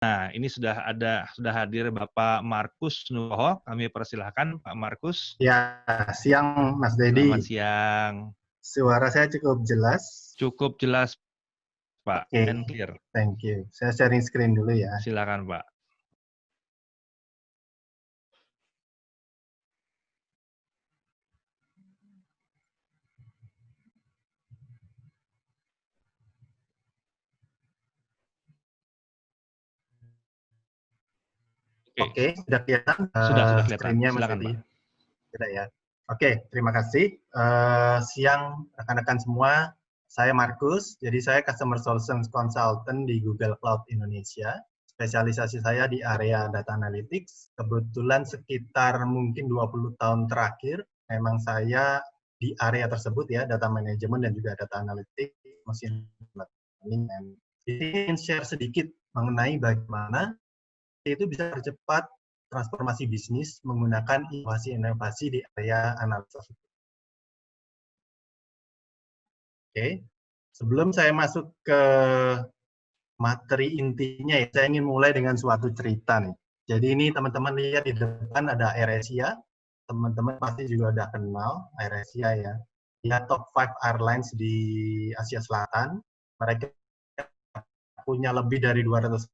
Nah, ini sudah hadir Bapak Markus Nugroho. Kami persilahkan Pak Markus. Ya, siang Mas Selamat Dedi. siang. Suara saya cukup jelas? Cukup jelas, Pak. Oke, And clear. thank you. Saya sharing screen dulu ya. Silakan, Pak. Oke, sudah kelihatan Sudah kelihatan. screen-nya Mas Silakan, Dedi? Pak. Sudah ya. Oke, terima kasih. Siang rekan-rekan semua, saya Markus. Jadi saya Customer Solutions Consultant di Google Cloud Indonesia. Spesialisasi saya di area data analytics. Kebetulan sekitar mungkin 20 tahun terakhir, memang saya di area tersebut ya, data management dan juga data analytics, machine learning. Jadi ingin share sedikit mengenai bagaimana itu bisa percepat transformasi bisnis menggunakan inovasi-inovasi di area analisis. Oke, sebelum saya masuk ke materi intinya, ya, saya ingin mulai dengan suatu cerita nih. Jadi ini teman-teman lihat di depan ada AirAsia, teman-teman pasti juga udah kenal AirAsia ya. Dia top 5 airlines di Asia Selatan. Mereka punya lebih dari 200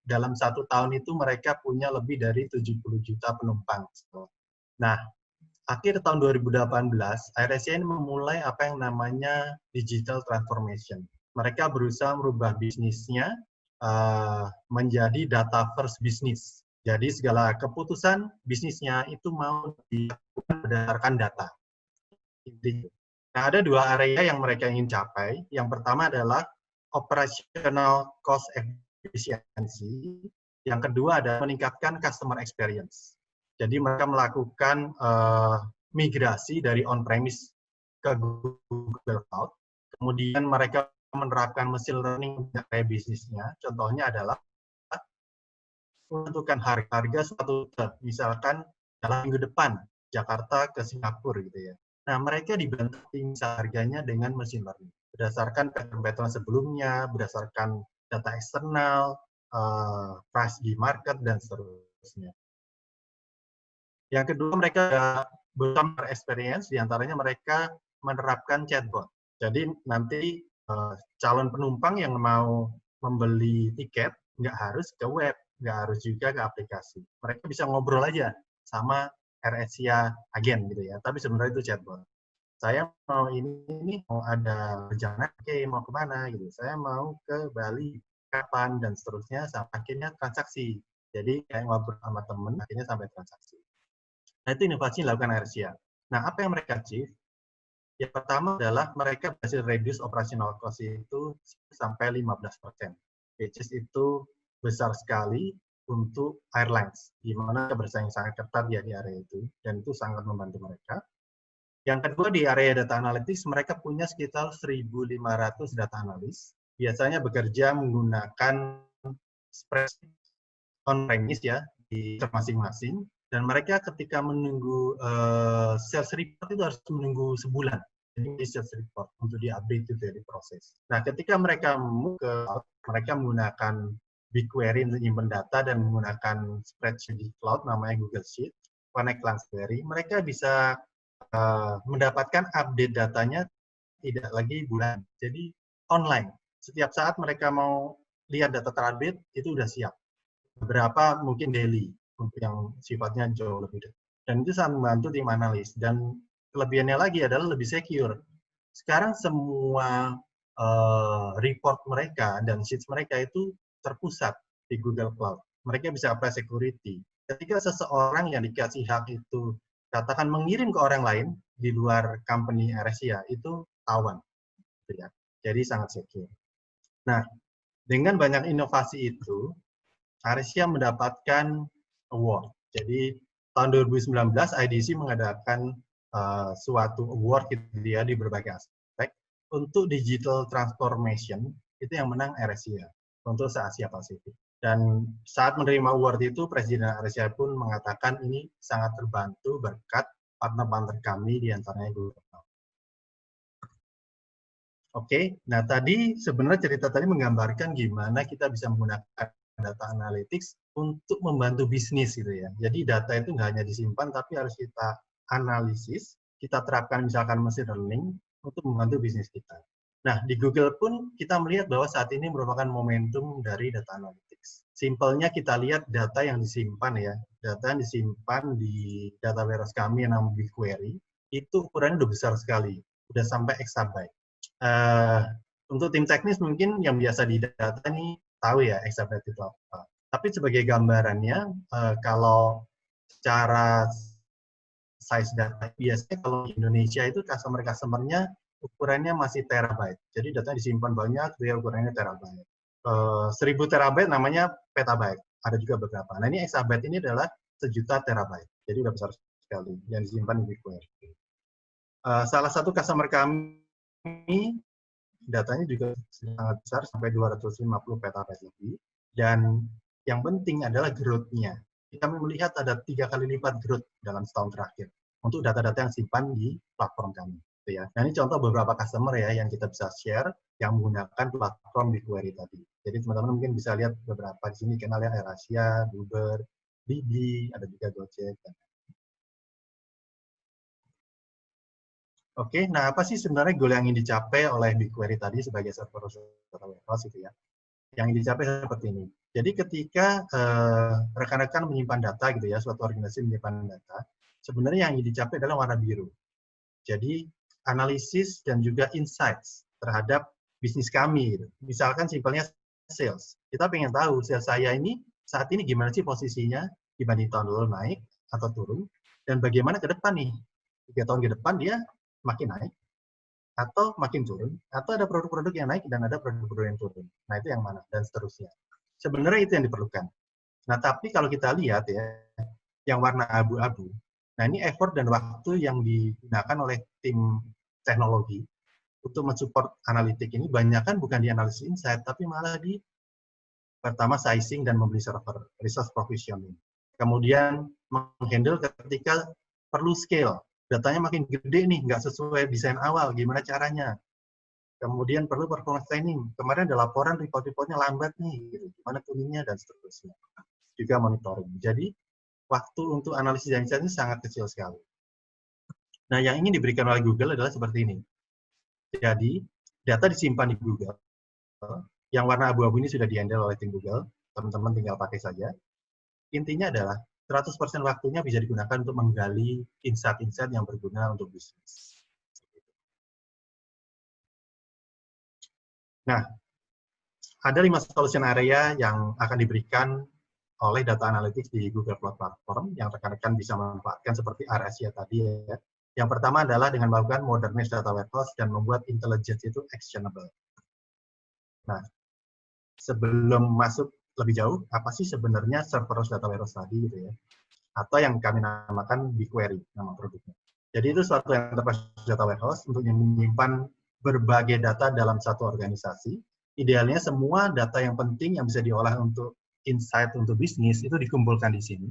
dalam satu tahun itu mereka punya lebih dari 70 juta penumpang. Nah, akhir tahun 2018, AirAsia ini memulai apa yang namanya digital transformation. Mereka berusaha merubah bisnisnya menjadi data first business. Jadi segala keputusan bisnisnya itu mau dilakukan berdasarkan data. Nah, ada dua area yang mereka ingin capai. Yang pertama adalah operational cost efficiency. Yang kedua adalah meningkatkan customer experience. Jadi mereka melakukan migrasi dari on-premise ke Google Cloud. Kemudian mereka menerapkan machine learning pada bisnisnya. Contohnya adalah menentukan harga suatu truk, misalkan dalam minggu depan Jakarta ke Singapura gitu ya. Nah, mereka dibantu harganya dengan machine learning berdasarkan pattern-pattern sebelumnya, berdasarkan data eksternal, price di market dan seterusnya. Yang kedua, mereka bersama experience, diantaranya mereka menerapkan chatbot. Jadi nanti calon penumpang yang mau membeli tiket nggak harus ke web, nggak harus juga ke aplikasi. Mereka bisa ngobrol aja sama AirAsia agen gitu ya. Tapi sebenarnya itu chatbot. Saya mau ini mau ada perjalanan, oke mau kemana gitu. Saya mau ke Bali kapan dan seterusnya sampai akhirnya transaksi. Jadi kayak ngobrol sama temen akhirnya sampai transaksi. Nah, itu inovasi yang dilakukan AirAsia. Nah, apa yang mereka achieve? Yang pertama adalah mereka berhasil reduce operational cost itu sampai 15%. Which is itu besar sekali untuk airlines, di mana bersaing sangat ketat ya di area itu, dan itu sangat membantu mereka. Yang kedua, di area data analytics, mereka punya sekitar 1.500 data analis. Biasanya bekerja menggunakan spreadsheet on-premise ya, di masing-masing. Dan mereka ketika menunggu sales report itu harus menunggu sebulan. Jadi sales report untuk di-update itu ya, diproses. Nah, ketika mereka move ke cloud, mereka menggunakan BigQuery untuk menyimpan data dan menggunakan spreadsheet di cloud namanya Google Sheet, connect langsung query, mereka bisa mendapatkan update datanya tidak lagi bulan, jadi online. Setiap saat mereka mau lihat data terupdate, itu sudah siap. Beberapa mungkin daily, untuk yang sifatnya jauh lebih dekat. Dan itu sangat membantu tim analis. Dan kelebihannya lagi adalah lebih secure. Sekarang semua report mereka dan sheets mereka itu terpusat di Google Cloud. Mereka bisa apply security. Ketika seseorang yang dikasih hak itu katakan mengirim ke orang lain di luar company AirAsia itu tawan, ya. Jadi sangat secure. Nah, dengan banyak inovasi itu, AirAsia mendapatkan award. Jadi tahun 2019 IDC mengadakan suatu award gitu ya di berbagai aspek untuk digital transformation, itu yang menang AirAsia untuk se-Asia Pasifik. Dan saat menerima award itu, Presiden AirAsia pun mengatakan ini sangat terbantu berkat partner-partner kami, diantaranya Google. Oke, nah tadi sebenarnya cerita tadi menggambarkan gimana kita bisa menggunakan data analytics untuk membantu bisnis gitu ya. Jadi data itu nggak hanya disimpan, tapi harus kita analisis, kita terapkan misalkan machine learning untuk membantu bisnis kita. Nah, di Google pun kita melihat bahwa saat ini merupakan momentum dari data analytics. Simpelnya kita lihat data yang disimpan ya, data yang disimpan di data warehouse kami yang namanya BigQuery, itu ukurannya udah besar sekali, udah sampai exabyte. Untuk tim teknis mungkin yang biasa di data ini tahu ya exabyte itu apa. Tapi sebagai gambarannya, kalau secara size data, biasanya kalau di Indonesia itu customer-customernya ukurannya masih terabyte. Jadi data disimpan banyak, dia ukurannya terabyte. 1000 terabyte namanya petabyte. Ada juga beberapa. Nah ini exabyte ini adalah 1.000.000 terabyte. Jadi udah besar sekali yang disimpan di BigQuery. Salah satu customer kami datanya juga sangat besar sampai 250 petabyte lebih. Dan yang penting adalah growth-nya. Kami melihat ada 3 kali lipat growth dalam setahun terakhir untuk data-data yang simpan di platform kami. Ya. Nah, ini contoh beberapa customer ya yang kita bisa share yang menggunakan platform BigQuery tadi. Jadi teman-teman mungkin bisa lihat beberapa di sini kenalnya AirAsia, Uber, Didi, ada juga Gojek. Oke, nah apa sih sebenarnya goal yang ingin dicapai oleh BigQuery tadi sebagai server data warehouse itu ya? Yang ingin dicapai seperti ini. Jadi ketika rekan-rekan menyimpan data gitu ya, suatu organisasi menyimpan data, sebenarnya yang ingin dicapai adalah warna biru. Jadi analisis dan juga insights terhadap bisnis kami. Gitu. Misalkan simpelnya sales. Kita pengen tahu sales saya ini saat ini gimana sih posisinya dibanding tahun lalu naik atau turun, dan bagaimana ke depan nih. 3 tahun ke depan dia makin naik, atau makin turun, atau ada produk-produk yang naik dan ada produk-produk yang turun. Nah, itu yang mana, dan seterusnya. Sebenarnya itu yang diperlukan. Nah, tapi kalau kita lihat ya, yang warna abu-abu, nah ini effort dan waktu yang digunakan oleh tim teknologi untuk mensupport analitik ini, banyak kan bukan di analisis insight, tapi malah di pertama sizing dan membeli server, resource provisioning. Kemudian menghandle ketika perlu scale, datanya makin gede nih, nggak sesuai desain awal, gimana caranya? Kemudian perlu performance training. Kemarin ada laporan report-reportnya lambat nih, gitu. Gimana tuningnya dan seterusnya. Juga monitoring. Jadi waktu untuk analisis dan insight ini sangat kecil sekali. Nah, yang ingin diberikan oleh Google adalah seperti ini. Jadi data disimpan di Google. Yang warna abu-abu ini sudah di-handle oleh tim Google. Teman-teman tinggal pakai saja. Intinya adalah 100% waktunya bisa digunakan untuk menggali insight-insight yang berguna untuk bisnis. Nah, ada 5 solution area yang akan diberikan oleh data analytics di Google Cloud Platform yang rekan-rekan bisa manfaatkan seperti AirAsia tadi ya. Yang pertama adalah dengan melakukan modernize data warehouse dan membuat intelligence itu actionable. Nah, sebelum masuk lebih jauh, apa sih sebenarnya serverless data warehouse tadi gitu ya? Atau yang kami namakan BigQuery, nama produknya. Jadi itu suatu enterprise data warehouse untuk menyimpan berbagai data dalam satu organisasi. Idealnya semua data yang penting yang bisa diolah untuk insight untuk bisnis itu dikumpulkan di sini.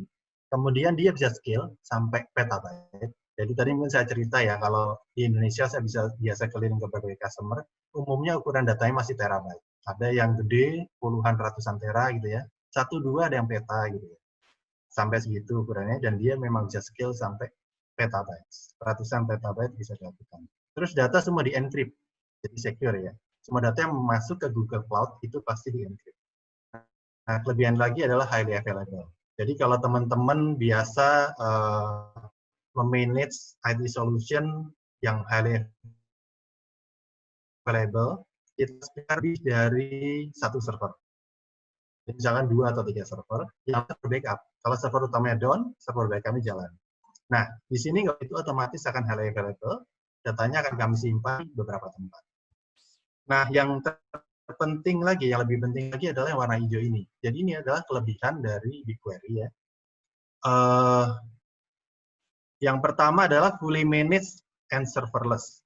Kemudian dia bisa scale sampai petabyte. Jadi tadi mungkin saya cerita ya, kalau di Indonesia saya bisa biasa keliling ke berbagai customer, umumnya ukuran datanya masih terabyte. Ada yang gede, puluhan ratusan tera gitu ya. 1-2 ada yang peta gitu ya. Sampai segitu ukurannya, dan dia memang bisa scale sampai petabyte. Ratusan petabyte bisa dilakukan. Terus data semua di-encrypt, jadi secure ya. Semua data yang masuk ke Google Cloud itu pasti di-encrypt. Nah, kelebihan lagi adalah highly available. Jadi kalau teman-teman biasa memanage IT solution yang highly available, itu lebih dari satu server. Jadi misalkan 2 atau 3 server, yang backup. Kalau server utamanya down, server backup-nya jalan. Nah, di sini itu otomatis akan highly available, datanya akan kami simpan di beberapa tempat. Nah, yang terpenting lagi, yang lebih penting lagi adalah yang warna hijau ini. Jadi ini adalah kelebihan dari BigQuery ya. Yang pertama adalah fully managed and serverless.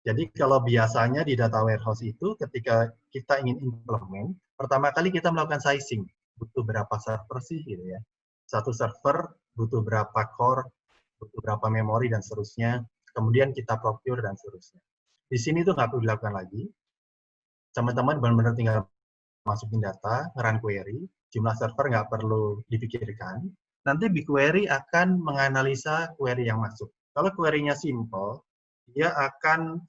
Jadi kalau biasanya di data warehouse itu ketika kita ingin implement, pertama kali kita melakukan sizing. Butuh berapa server sih gitu ya. Satu server butuh berapa core, butuh berapa memori dan seterusnya. Kemudian kita procure dan seterusnya. Di sini itu nggak perlu dilakukan lagi. Teman-teman benar-benar tinggal masukin data, nge-run query, jumlah server nggak perlu dipikirkan. Nanti BigQuery akan menganalisa query yang masuk. Kalau query-nya simple, dia akan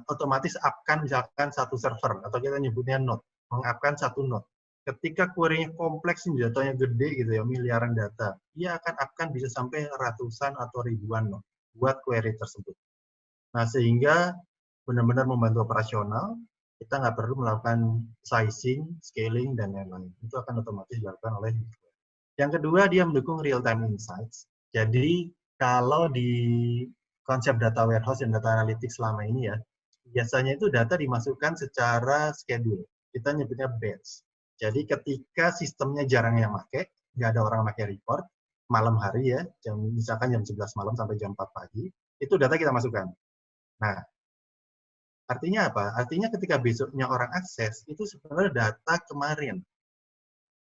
otomatis up-kan misalkan satu server, atau kita nyebutnya node, meng-up-kan satu node. Ketika query-nya kompleks, datanya gede gitu ya, miliaran data, dia akan up-kan bisa sampai ratusan atau ribuan node buat query tersebut. Nah, sehingga benar-benar membantu operasional, kita nggak perlu melakukan sizing, scaling, dan lain-lain. Itu akan otomatis dilakukan oleh BigQuery. Yang kedua, dia mendukung real-time insights. Jadi, kalau di konsep data warehouse dan data analytics selama ini ya, biasanya itu data dimasukkan secara schedule. Kita nyebutnya batch. Jadi, ketika sistemnya jarang yang pakai, nggak ada orang pakai report, malam hari ya, misalkan jam 11 malam sampai jam 4 pagi, itu data kita masukkan. Nah, artinya apa? Artinya ketika besoknya orang akses, itu sebenarnya data kemarin.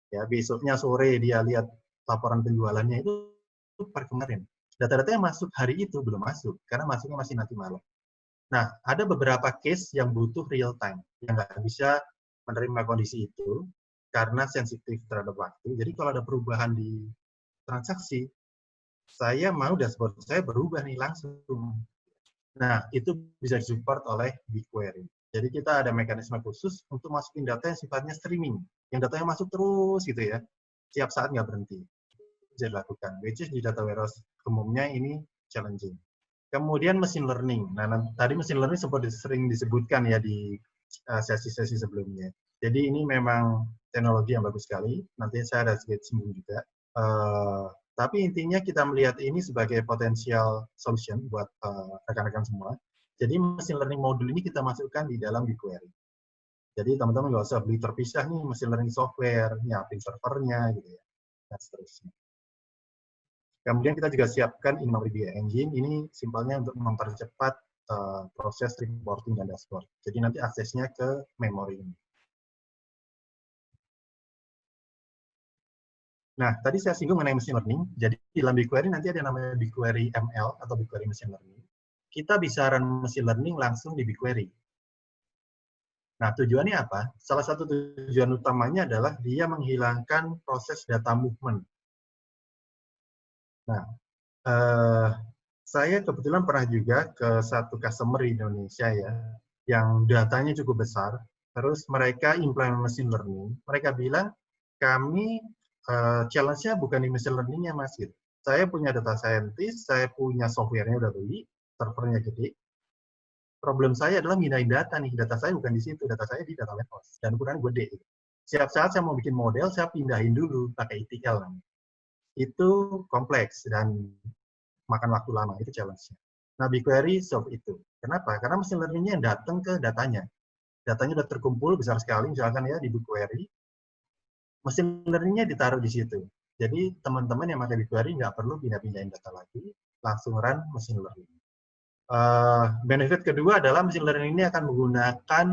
Ya, besoknya sore dia lihat laporan penjualannya itu per kemarin. Data-data yang masuk hari itu belum masuk, karena masuknya masih nanti malam. Nah, ada beberapa case yang butuh real time, yang nggak bisa menerima kondisi itu, karena sensitif terhadap waktu. Jadi kalau ada perubahan di transaksi, saya mau dashboard saya berubah nih langsung. Nah, itu bisa disupport oleh BigQuery. Jadi kita ada mekanisme khusus untuk masukin data yang sifatnya streaming, yang datanya masuk terus gitu ya, tiap saat nggak berhenti. Bisa dilakukan, which is di data warehouse umumnya ini challenging. Kemudian machine learning. Nah, tadi machine learning sempat sering disebutkan ya di sesi-sesi sebelumnya. Jadi ini memang teknologi yang bagus sekali. Nanti saya ada sedikit singgung juga. Tapi intinya kita melihat ini sebagai potensial solution buat rekan-rekan semua. Jadi machine learning modul ini kita masukkan di dalam BigQuery. Jadi teman-teman nggak usah beli terpisah nih machine learning software, nyiapin servernya gitu ya, dan seterusnya. Kemudian kita juga siapkan in-memory BI engine. Ini simpelnya untuk mempercepat proses reporting dan dashboard. Jadi nanti aksesnya ke memori ini. Nah, tadi saya singgung mengenai machine learning. Jadi di dalam BigQuery nanti ada namanya BigQuery ML atau BigQuery Machine Learning. Kita bisa run machine learning langsung di BigQuery. Nah, tujuannya apa? Salah satu tujuan utamanya adalah dia menghilangkan proses data movement. Nah, saya kebetulan pernah juga ke satu customer di Indonesia ya, yang datanya cukup besar. Terus mereka implement machine learning. Mereka bilang, kami challenge-nya bukan di machine learning-nya, Mas. Gitu. Saya punya data scientist, saya punya software-nya udah beli, servernya gede. Problem saya adalah mindahin data nih. Data saya bukan di situ, data saya di data warehouse. Dan ukurannya gede. Gitu. Setiap saat saya mau bikin model, saya pindahin dulu pakai ETL. Itu kompleks dan makan waktu lama, itu challenge-nya. Nah, BigQuery solve itu. Kenapa? Karena machine learning-nya yang datang ke datanya. Datanya udah terkumpul besar sekali, misalkan ya di BigQuery, machine learning-nya ditaruh di situ. Jadi teman-teman yang pakai BigQuery nggak perlu pindah-pindahin data lagi, langsung run machine learning. Benefit kedua adalah machine learning ini akan menggunakan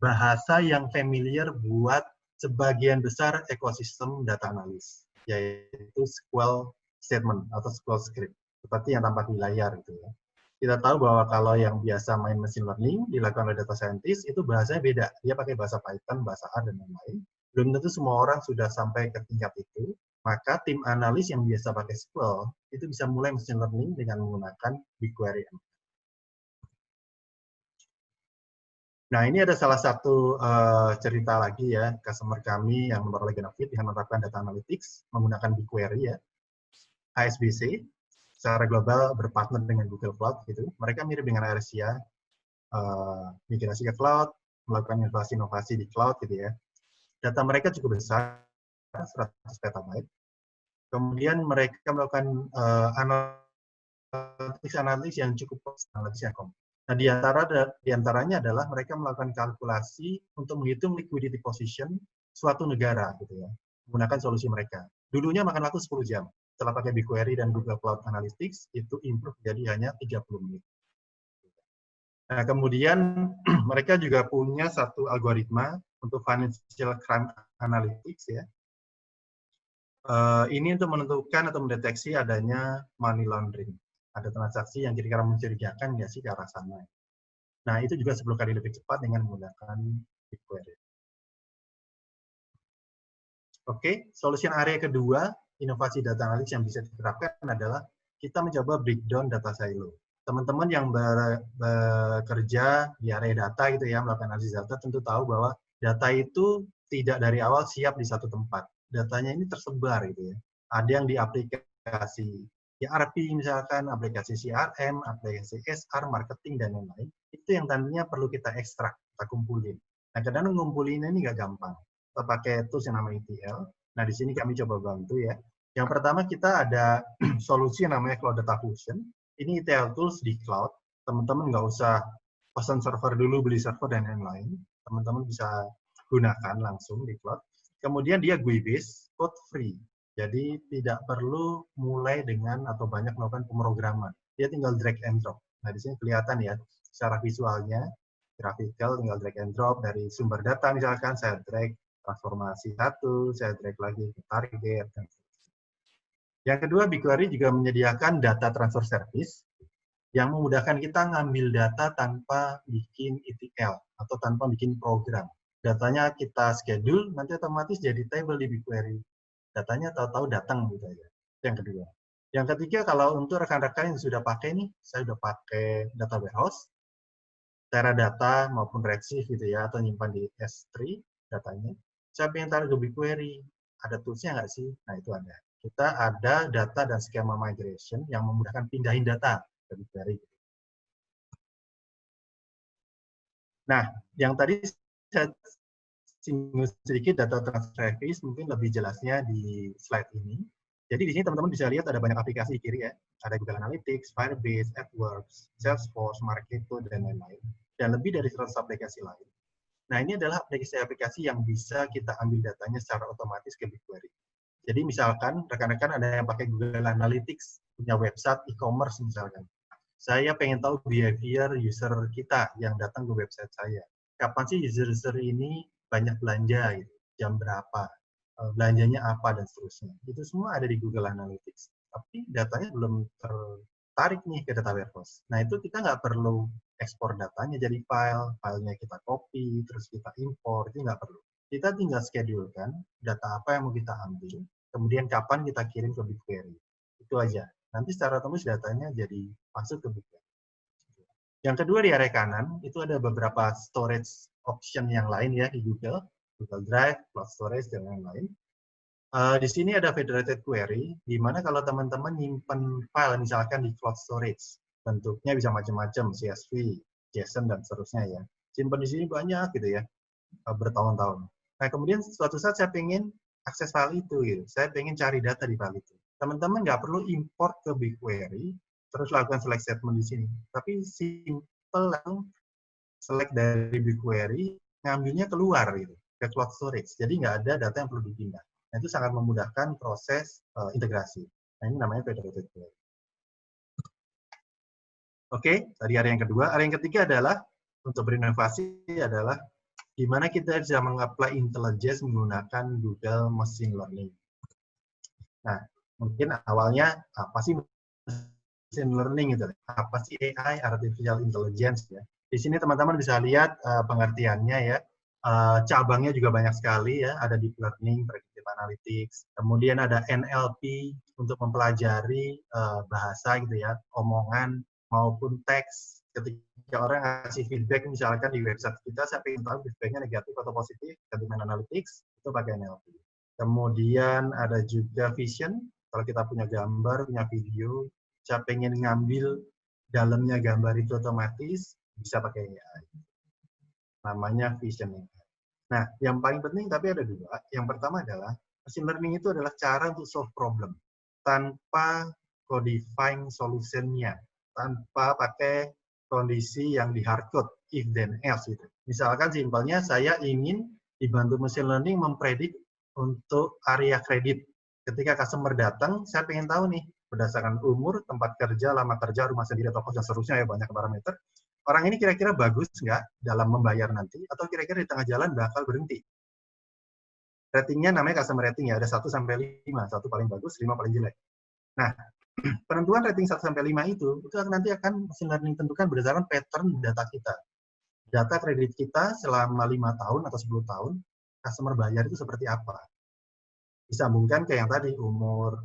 bahasa yang familiar buat sebagian besar ekosistem data analis, yaitu SQL statement atau SQL script, seperti yang tampak di layar gitu ya. Kita tahu bahwa kalau yang biasa main machine learning dilakukan oleh data scientist itu bahasanya beda. Dia pakai bahasa Python, bahasa R dan lain-lain. Belum tentu semua orang sudah sampai ke tingkat itu. Maka tim analis yang biasa pakai SQL itu bisa mulai machine learning dengan menggunakan BigQuery. Nah, ini ada salah satu cerita lagi ya, customer kami yang baru lagi Genofit yang menerapkan data analytics menggunakan BigQuery ya. HSBC secara global berpartner dengan Google Cloud gitu. Mereka mirip dengan AirAsia, migrasi ke cloud, melakukan inovasi-inovasi di cloud gitu ya. Data mereka cukup besar, 100 petabyte. Kemudian mereka melakukan analisis yang cukup analisis yang kompleks. Nah, di antaranya adalah mereka melakukan kalkulasi untuk menghitung liquidity position suatu negara gitu ya, menggunakan solusi mereka. Dulunya makan waktu 10 jam. Setelah pakai BigQuery dan Google Cloud Analytics, itu improve jadi hanya 30 menit. Nah, kemudian mereka juga punya satu algoritma untuk financial crime analytics ya. Ini untuk menentukan atau mendeteksi adanya money laundering. Ada transaksi yang kira-kira mencurigakan nggak sih ke arah sana. Nah, itu juga 10 kali lebih cepat dengan menggunakan BigQuery. Oke, solution area kedua, inovasi data analytics yang bisa diterapkan adalah kita mencoba breakdown data silo. Teman-teman yang bekerja di area data gitu ya, melakukan analisis data tentu tahu bahwa data itu tidak dari awal siap di satu tempat. Datanya ini tersebar gitu ya. Ada yang di aplikasi ERP misalkan, aplikasi CRM, aplikasi SR, marketing, dan lain-lain. Itu yang tentunya perlu kita ekstrak, kita kumpulin. Nah, kadang ngumpulinnya ini nggak gampang. Kita pakai tools yang namanya ETL. Nah, di sini kami coba bantu ya. Yang pertama kita ada solusi yang namanya Cloud Data Fusion. Ini ETL tools di cloud. Teman-teman nggak usah pesan server dulu, beli server, dan lain-lain. Teman-teman bisa gunakan langsung di cloud. Kemudian dia GUI-based, code free. Jadi tidak perlu mulai dengan atau banyak melakukan pemrograman. Dia tinggal drag and drop. Nah, di sini kelihatan ya secara visualnya, graphical, tinggal drag and drop dari sumber data misalkan, saya drag transformasi satu, saya drag lagi ke target. Yang kedua, BigQuery juga menyediakan data transfer service yang memudahkan kita ngambil data tanpa bikin ETL atau tanpa bikin program. Datanya kita schedule, nanti otomatis jadi table di BigQuery. Datanya tahu-tahu datang gitu aja. Yang kedua. Yang ketiga, kalau untuk rekan-rekan yang sudah pakai nih, saya sudah pakai data warehouse, Teradata maupun Redshift gitu ya, atau nyimpan di S3 datanya. Saya pengen taruh ke BigQuery, ada toolsnya nggak sih? Nah, itu ada. Kita ada data dan skema migration yang memudahkan pindahin data ke BigQuery. Nah, yang tadi saya singgung sedikit data transfer service, mungkin lebih jelasnya di slide ini. Jadi di sini teman-teman bisa lihat ada banyak aplikasi di kiri ya. Ada Google Analytics, Firebase, AdWords, Salesforce, Marketo, dan lain-lain. Dan lebih dari 100 aplikasi lain. Nah, ini adalah aplikasi-aplikasi yang bisa kita ambil datanya secara otomatis ke BigQuery. Jadi misalkan rekan-rekan ada yang pakai Google Analytics, punya website e-commerce misalkan. Saya pengen tahu behavior user kita yang datang ke website saya. Kapan sih user-user ini banyak belanja, gitu, jam berapa, belanjanya apa, dan seterusnya. Itu semua ada di Google Analytics. Tapi datanya belum tertarik nih ke data warehouse. Nah, itu kita nggak perlu ekspor datanya jadi file, filenya kita copy, terus kita import, itu nggak perlu. Kita tinggal schedule kan, data apa yang mau kita ambil, kemudian kapan kita kirim ke BigQuery. Itu aja. Nanti secara otomatis datanya jadi masuk ke BigQuery. Yang kedua di area kanan, itu ada beberapa storage option yang lain ya di Google Drive, Cloud Storage, dan lain-lain. Di sini ada federated query, di mana kalau teman-teman nyimpen file misalkan di cloud storage, bentuknya bisa macam-macam, CSV, JSON, dan seterusnya ya. Simpan di sini banyak gitu ya, bertahun-tahun. Nah, kemudian suatu saat saya pengen akses file itu, gitu. Saya pengen cari data di file itu. Teman-teman nggak perlu import ke BigQuery, terus lakukan select statement di sini. Tapi simple langsung select dari BigQuery, ngambilnya keluar gitu, ke cloud storage. Jadi nggak ada data yang perlu dipindah. Nah, itu sangat memudahkan proses integrasi. Nah, ini namanya federated query. Oke, tadi area yang kedua. Area yang ketiga adalah, untuk berinovasi adalah gimana kita bisa mengapply intelligence menggunakan Google Machine Learning. Nah, mungkin awalnya apa sih machine learning itu? Apa sih AI, artificial intelligence ya? Di sini teman-teman bisa lihat pengertiannya ya. Cabangnya juga banyak sekali ya, ada deep learning, predictive analytics, kemudian ada NLP untuk mempelajari bahasa gitu ya, omongan maupun teks. Ketika orang ngasih feedback misalkan di website kita, saya ingin tahu feedbacknya negatif atau positif, sentiment analytics, itu pakai NLP. Kemudian ada juga vision, kalau kita punya gambar, punya video, saya pengen ngambil dalamnya gambar itu otomatis, bisa pakai AI. Namanya visioning. Nah, yang paling penting tapi ada dua. Yang pertama adalah machine learning itu adalah cara untuk solve problem tanpa codifying solution-nya, tanpa pakai kondisi yang di hardcode, if then else gitu. Misalkan simpelnya saya ingin dibantu machine learning mempredik untuk area kredit. Ketika customer datang, saya pengen tahu nih berdasarkan umur, tempat kerja, lama kerja, rumah sendiri atau kos dan seterusnya ya, banyak parameter. Orang ini kira-kira bagus nggak dalam membayar nanti, atau kira-kira di tengah jalan bakal berhenti. Ratingnya namanya customer rating ya, ada 1-5, 1 paling bagus, 5 paling jelek. Nah, penentuan rating 1-5 itu nanti akan machine learning tentukan berdasarkan pattern data kita. Data kredit kita selama 5 tahun atau 10 tahun, customer bayar itu seperti apa. disambungkan ke yang tadi, umur,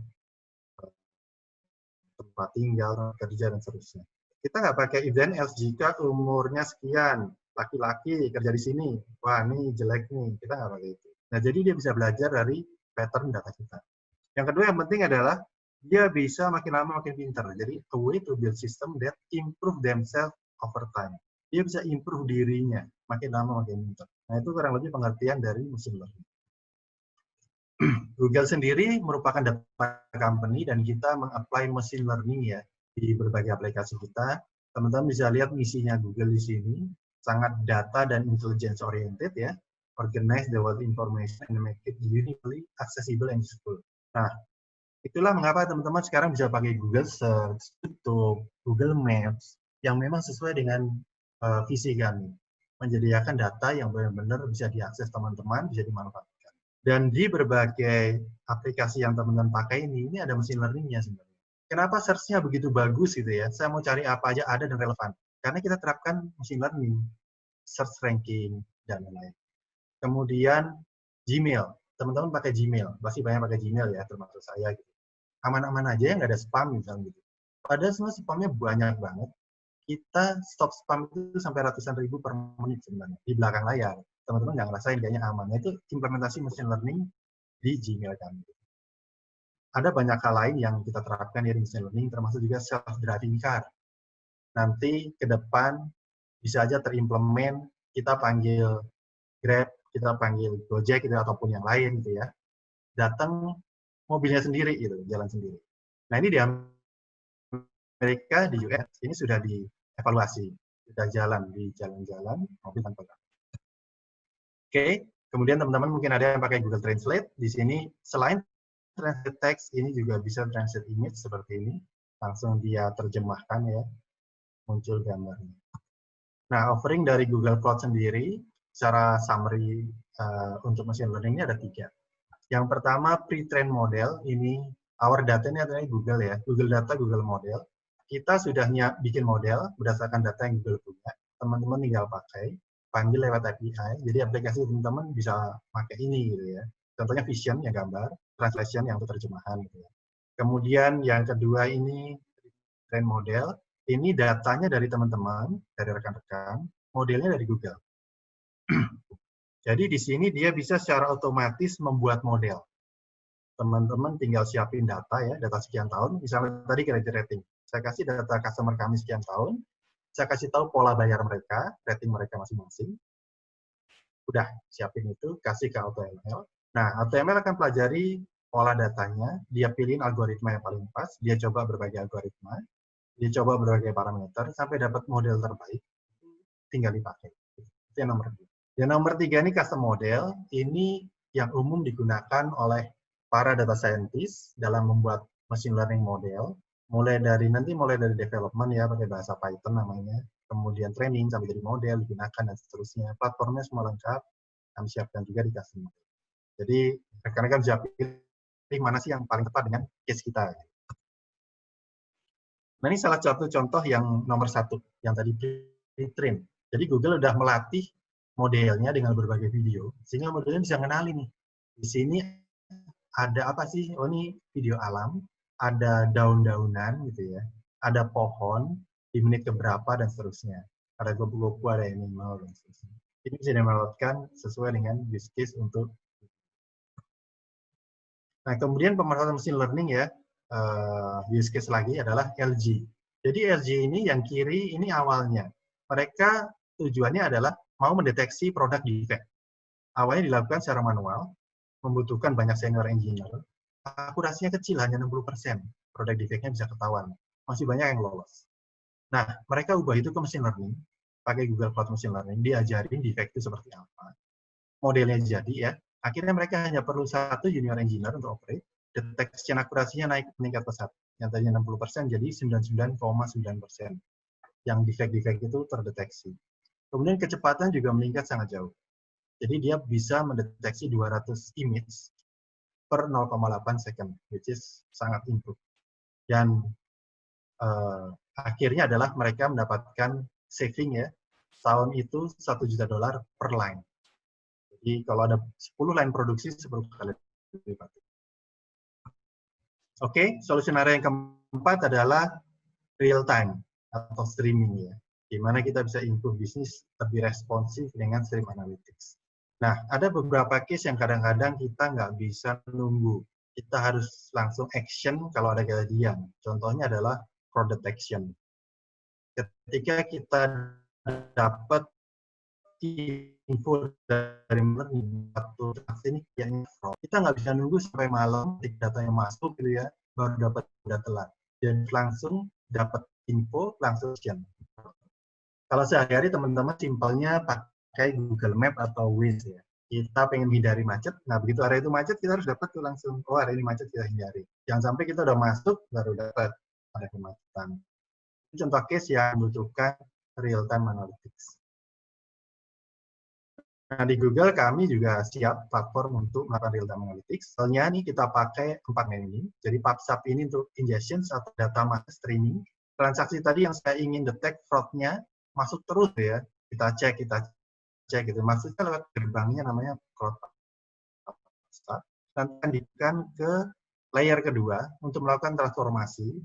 tempat tinggal, kerja, dan seterusnya. Kita nggak pakai event else jika umurnya sekian, laki-laki, kerja di sini, wah ini jelek nih, kita nggak pakai itu. Nah, jadi dia bisa belajar dari pattern data kita. Yang kedua yang penting adalah dia bisa makin lama makin pintar. Jadi a way to build system that improve themselves over time. Dia bisa improve dirinya makin lama makin pintar. Nah, itu kurang lebih pengertian dari machine learning. Google sendiri merupakan data company dan kita meng-apply machine learning ya di berbagai aplikasi kita. Teman-teman bisa lihat misinya Google di sini, sangat data dan intelligence oriented ya. Organize the world information and make it uniquely accessible and useful. Nah, itulah mengapa teman-teman sekarang bisa pakai Google Search, YouTube, Google Maps, yang memang sesuai dengan visi kami. Menyediakan data yang benar-benar bisa diakses teman-teman, bisa dimanfaatkan. Dan di berbagai aplikasi yang teman-teman pakai ini ada machine learning-nya sebenarnya. Kenapa search-nya begitu bagus gitu ya? Saya mau cari apa aja ada dan relevan. Karena kita terapkan machine learning, search ranking, dan lain-lain. Kemudian Gmail. Teman-teman pakai Gmail. Pasti banyak pakai Gmail ya, termasuk saya gitu. Aman-aman aja ya, nggak ada spam misalnya gitu. Padahal semua spamnya banyak banget. Kita stop spam itu sampai ratusan ribu per menit sebenarnya di belakang layar. Teman-teman nggak ngerasain kayaknya aman. Nah, itu implementasi machine learning di Gmail kami. Ada banyak hal lain yang kita terapkan di machine learning, termasuk juga self-driving car. Nanti ke depan bisa aja terimplement, kita panggil Grab, kita panggil Gojek gitu, ataupun yang lain gitu ya. Datang mobilnya sendiri gitu, jalan sendiri. Nah, ini di Amerika, di US, ini sudah dievaluasi. Sudah jalan di jalan-jalan, mobil tanpa gerak. Oke, kemudian teman-teman mungkin ada yang pakai Google Translate. Di sini, selain translate text, ini juga bisa translate image seperti ini. Langsung dia terjemahkan ya, muncul gambarnya. Nah, offering dari Google Cloud sendiri, secara summary untuk machine learning ini ada 3. Yang pertama, pre-trained model. Ini, our data ini adalah Google ya, Google Data, Google Model. Kita sudah bikin model berdasarkan data yang Google punya. Teman-teman tinggal pakai, panggil lewat API. Jadi aplikasi teman-teman bisa pakai ini gitu ya. Contohnya Vision yang gambar, Translation yang untuk terjemahan gitu ya. Kemudian yang kedua ini train model. Ini datanya dari teman-teman, dari rekan-rekan, modelnya dari Google. Jadi di sini dia bisa secara otomatis membuat model. Teman-teman tinggal siapin data ya, data sekian tahun. Misalnya tadi credit rating. Saya kasih data customer kami sekian tahun. Saya kasih tahu pola bayar mereka, rating mereka masing-masing. Udah, siapin itu, kasih ke AutoML. Nah, AutoML akan pelajari pola datanya, dia pilihin algoritma yang paling pas, dia coba berbagai algoritma, dia coba berbagai parameter, sampai dapat model terbaik, tinggal dipakai. Itu yang nomor 2. Yang nomor 3 ini custom model, ini yang umum digunakan oleh para data scientist dalam membuat machine learning model, mulai dari development ya, pakai bahasa Python namanya, kemudian training sampai jadi model, digunakan dan seterusnya. Platformnya semua lengkap, kami siapkan juga di custom model. Jadi rekan-rekan bisa pilih mana sih yang paling tepat dengan case kita. Nah, ini salah satu contoh yang nomor 1, yang tadi pre-train. Jadi Google udah melatih modelnya dengan berbagai video, sehingga modelnya bisa kenali nih. Di sini ada apa sih? Oh, ini video alam, ada daun-daunan gitu ya, ada pohon, di menit keberapa, dan seterusnya. Ada gopu-gopu, ada animal, dan seterusnya. Ini bisa dimanfaatkan sesuai dengan use case untuk. Nah, kemudian pemanfaatan machine learning ya, use case lagi adalah LG. Jadi LG ini yang kiri ini awalnya. Mereka tujuannya adalah mau mendeteksi produk defect. Awalnya dilakukan secara manual, membutuhkan banyak senior engineer. Akurasinya kecil, hanya 60%. Produk defect-nya bisa ketahuan. Masih banyak yang lolos. Nah, mereka ubah itu ke machine learning, pakai Google Cloud Machine Learning, diajarin defect itu seperti apa. Modelnya jadi ya, akhirnya mereka hanya perlu 1 junior engineer untuk operate, detection akurasinya naik meningkat pesat. Yang tadinya 60% jadi 99,9%. Yang defect-defect itu terdeteksi. Kemudian kecepatan juga meningkat sangat jauh. Jadi dia bisa mendeteksi 200 image per 0,8 second, which is sangat improve. Dan akhirnya adalah mereka mendapatkan saving ya, tahun itu $1 juta per line. Jadi kalau ada 10 line produksi, 10 kali lipat. Oke, solusionario yang keempat adalah real time atau streaming ya. Di mana kita bisa improve bisnis lebih responsif dengan stream analytics. Nah, ada beberapa case yang kadang-kadang kita nggak bisa nunggu. Kita harus langsung action kalau ada kejadian. Contohnya adalah fraud detection. Ketika kita dapat info dari satu transaksi ini kayaknya fraud, kita nggak bisa nunggu sampai malam ketika datanya masuk gitu ya, baru dapat udah telat. Dan langsung dapat info, langsung action. Kalau sehari-hari teman-teman simpelnya pakai Google Map atau Waze ya. Kita pengen hindari macet, nah begitu area itu macet kita harus dapat tuh langsung, oh area ini macet kita hindari. Jangan sampai kita udah masuk baru dapat ada kemacetan. Ini contoh case yang membutuhkan real time analytics. Nah, di Google kami juga siap platform untuk melakukan real time analytics. Soalnya nih kita pakai 4 ini. Jadi PubSub ini untuk ingestion atau data masuk streaming. Transaksi tadi yang saya ingin detect fraud-nya masuk terus ya. Kita cek gitu. Maksudnya lewat gerbangnya namanya cloud PubSub. Nanti akan diberikan ke layer kedua untuk melakukan transformasi,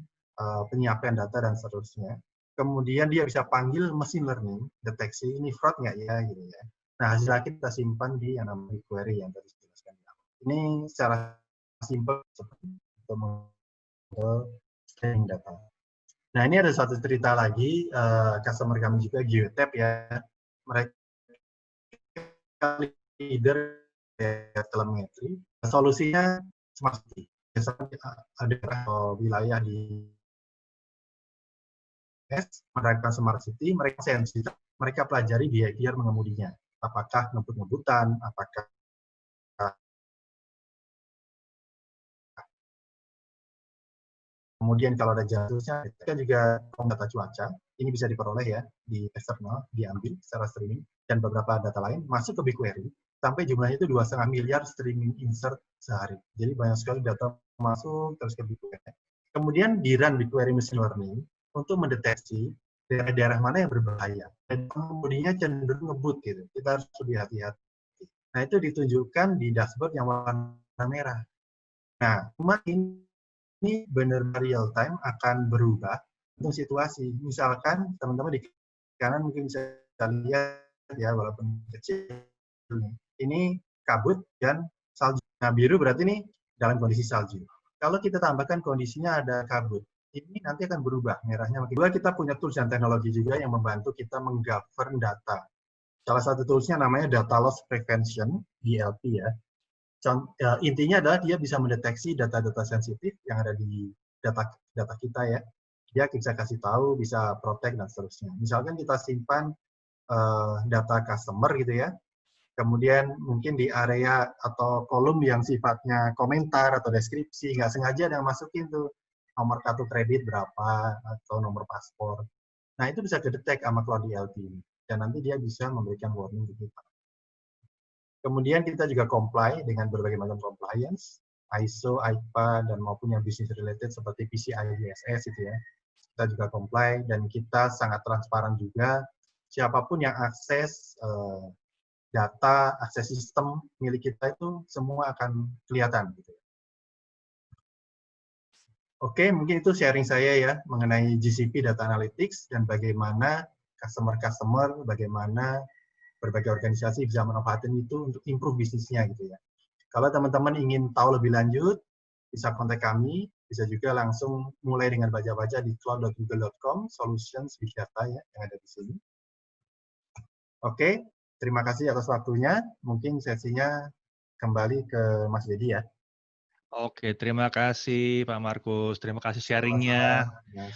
penyiapan data dan seterusnya. Kemudian dia bisa panggil machine learning, deteksi ini fraud nggak ya gitu ya. Nah, hasil akhir kita simpan di yang namanya query yang tadi saya jelaskan. Ini secara simpel seperti untuk streaming data. Nah, ini ada satu cerita lagi, customer kami juga, Geotab ya. Mereka leader telemetri. Solusinya smart city. Biasanya ada wilayah di menerapkan smart city, mereka sensitif, mereka pelajari behavior mengemudinya. Apakah ngebut-ngebutan, apakah kemudian kalau ada jatuhnya, kita juga data cuaca, ini bisa diperoleh ya di eksternal, diambil secara streaming, dan beberapa data lain masuk ke BigQuery, sampai jumlahnya itu 2,5 miliar streaming insert sehari. Jadi banyak sekali data masuk terus ke BigQuery. Kemudian di run BigQuery Machine Learning untuk mendeteksi daerah-daerah mana yang berbahaya. Dan kemudian cenderung ngebut gitu. Kita harus lebih hati-hati. Nah, itu ditunjukkan di dashboard yang warna merah. Nah, cuma ini benar-benar real time akan berubah untuk situasi. Misalkan teman-teman di kanan mungkin bisa lihat ya, walaupun kecil, ini kabut dan salju. Nah, biru berarti ini dalam kondisi salju. Kalau kita tambahkan kondisinya ada kabut, ini nanti akan berubah merahnya. Kedua, kita punya tools dan teknologi juga yang membantu kita menggovern data. Salah satu toolsnya namanya Data Loss Prevention, DLP ya. Intinya adalah dia bisa mendeteksi data-data sensitif yang ada di data kita ya. Dia bisa kasih tahu, bisa protect dan seterusnya. Misalkan kita simpan data customer gitu ya. Kemudian mungkin di area atau kolom yang sifatnya komentar atau deskripsi, nggak sengaja ada yang masukin tuh nomor kartu kredit berapa atau nomor paspor. Nah, itu bisa kedetek sama Cloud DLP ini. Dan nanti dia bisa memberikan warning ke kita. Kemudian kita juga comply dengan berbagai macam compliance, ISO, IPA, dan maupun yang business related seperti PCI DSS itu ya. Kita juga comply dan kita sangat transparan juga. Siapapun yang akses data, akses sistem milik kita itu semua akan kelihatan. Gitu. Oke, mungkin itu sharing saya ya mengenai GCP Data Analytics dan bagaimana customer-customer, bagaimana berbagai organisasi bisa memanfaatkan itu untuk improve bisnisnya gitu ya. Kalau teman-teman ingin tahu lebih lanjut, bisa kontak kami, bisa juga langsung mulai dengan baca-baca di cloud.google.com, solutions big data ya, yang ada di sini. Oke, terima kasih atas waktunya. Mungkin sesinya kembali ke Mas Dedi ya. Oke, terima kasih Pak Markus. Terima kasih sharingnya. Sama-sama.